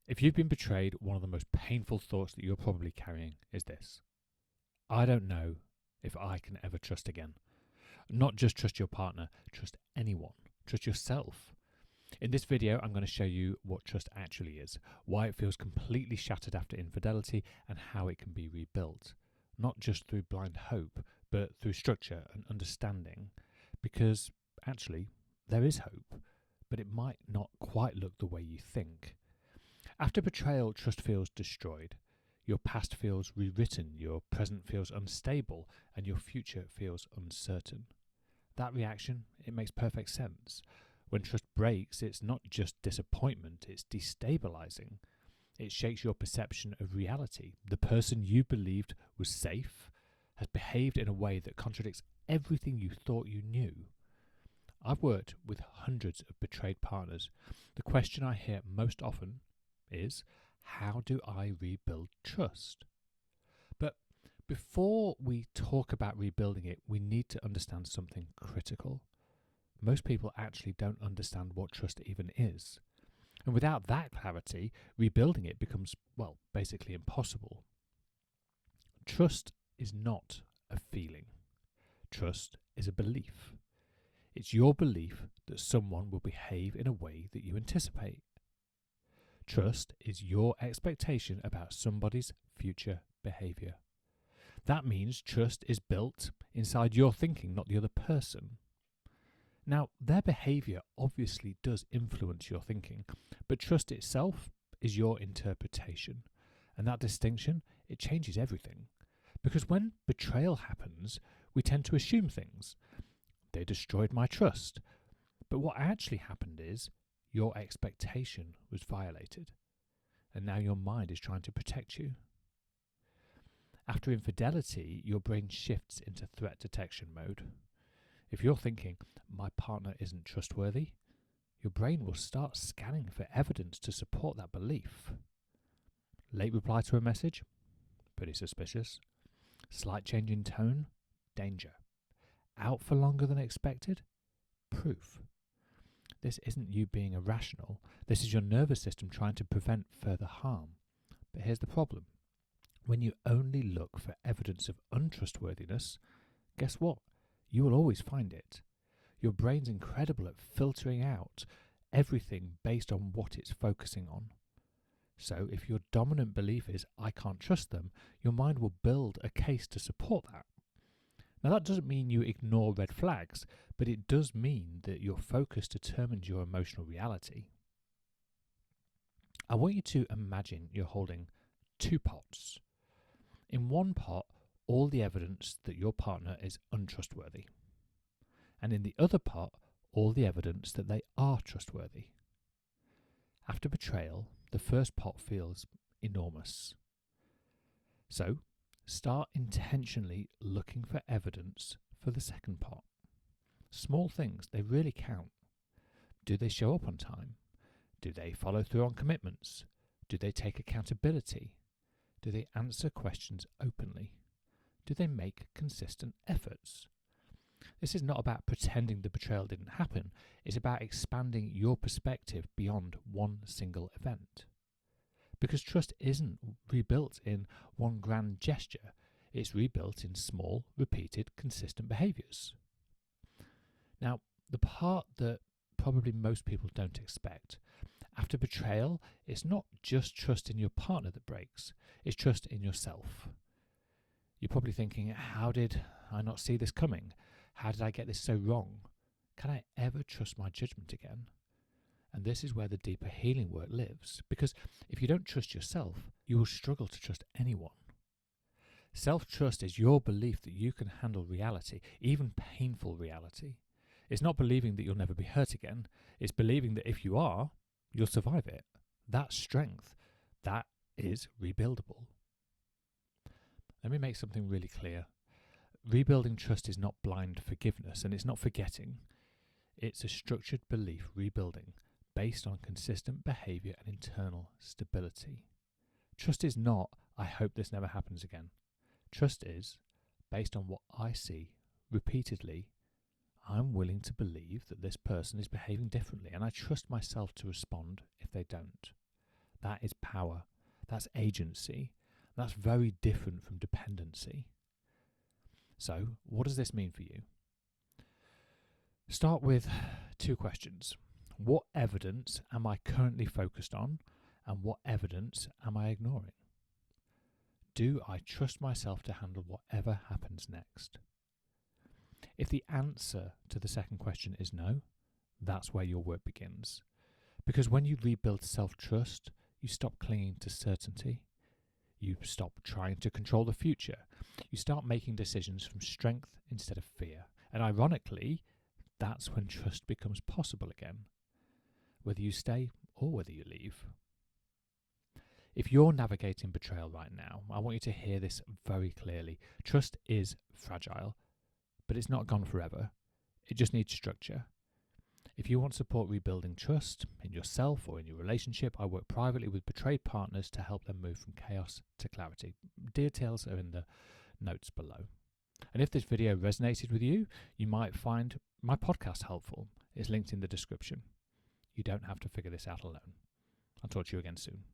If you've been betrayed, one of the most painful thoughts that you're probably carrying is this: I don't know if I can ever trust again. Not just trust your partner, trust anyone. Trust yourself. In this video, I'm going to show you what trust actually is, why it feels completely shattered after infidelity, and how it can be rebuilt. Not just through blind hope, but through structure and understanding. Because actually, there is hope, but it might not quite look the way you think. After betrayal, trust feels destroyed. Your past feels rewritten, your present feels unstable, and your future feels uncertain. That reaction, it makes perfect sense. When trust breaks, it's not just disappointment, it's destabilizing. It shakes your perception of reality. The person you believed was safe has behaved in a way that contradicts everything you thought you knew. I've worked with hundreds of betrayed partners. The question I hear most often is, how do I rebuild trust? But before we talk about rebuilding it, we need to understand something critical. Most people actually don't understand what trust even is. And without that clarity, rebuilding it becomes, well, basically impossible. Trust is not a feeling. Trust is a belief. It's your belief that someone will behave in a way that you anticipate. Trust is your expectation about somebody's future behavior. That means trust is built inside your thinking, not the other person. Now, their behavior obviously does influence your thinking, but trust itself is your interpretation. And that distinction, it changes everything. Because when betrayal happens, we tend to assume things. They destroyed my trust. But what actually happened is your expectation was violated. And now your mind is trying to protect you. After infidelity, your brain shifts into threat detection mode. If you're thinking, my partner isn't trustworthy, your brain will start scanning for evidence to support that belief. Late reply to a message? Pretty suspicious. Slight change in tone? Danger. Out for longer than expected? Proof. This isn't you being irrational. This is your nervous system trying to prevent further harm. But here's the problem. When you only look for evidence of untrustworthiness, guess what? You will always find it. Your brain's incredible at filtering out everything based on what it's focusing on. So if your dominant belief is, I can't trust them, your mind will build a case to support that. Now that doesn't mean you ignore red flags, but it does mean that your focus determines your emotional reality. I want you to imagine you're holding two pots. In one pot, all the evidence that your partner is untrustworthy. And in the other pot, all the evidence that they are trustworthy. After betrayal, the first pot feels enormous. So, start intentionally looking for evidence for the second pot. Small things, they really count. Do they show up on time? Do they follow through on commitments? Do they take accountability? Do they answer questions openly? Do they make consistent efforts? This is not about pretending the betrayal didn't happen. It's about expanding your perspective beyond one single event. Because trust isn't rebuilt in one grand gesture. It's rebuilt in small, repeated, consistent behaviours. Now, the part that probably most people don't expect. After betrayal, it's not just trust in your partner that breaks. It's trust in yourself. You're probably thinking, how did I not see this coming? How did I get this so wrong? Can I ever trust my judgment again? And this is where the deeper healing work lives. Because if you don't trust yourself, you will struggle to trust anyone. Self-trust is your belief that you can handle reality, even painful reality. It's not believing that you'll never be hurt again. It's believing that if you are, you'll survive it. That's strength. That is rebuildable. Let me make something really clear. Rebuilding trust is not blind forgiveness, and it's not forgetting. It's a structured belief rebuilding based on consistent behaviour and internal stability. Trust is not, I hope this never happens again. Trust is, based on what I see repeatedly, I'm willing to believe that this person is behaving differently, and I trust myself to respond if they don't. That is power. That's agency. That's very different from dependency. So, what does this mean for you? Start with 2 questions. What evidence am I currently focused on, and what evidence am I ignoring? Do I trust myself to handle whatever happens next? If the answer to the second question is no, that's where your work begins. Because when you rebuild self-trust, you stop clinging to certainty. You stop trying to control the future. You start making decisions from strength instead of fear. And ironically, that's when trust becomes possible again, whether you stay or whether you leave. If you're navigating betrayal right now, I want you to hear this very clearly. Trust is fragile, but it's not gone forever. It just needs structure. If you want support rebuilding trust in yourself or in your relationship, I work privately with betrayed partners to help them move from chaos to clarity. Details are in the notes below. And if this video resonated with you, you might find my podcast helpful. It's linked in the description. You don't have to figure this out alone. I'll talk to you again soon.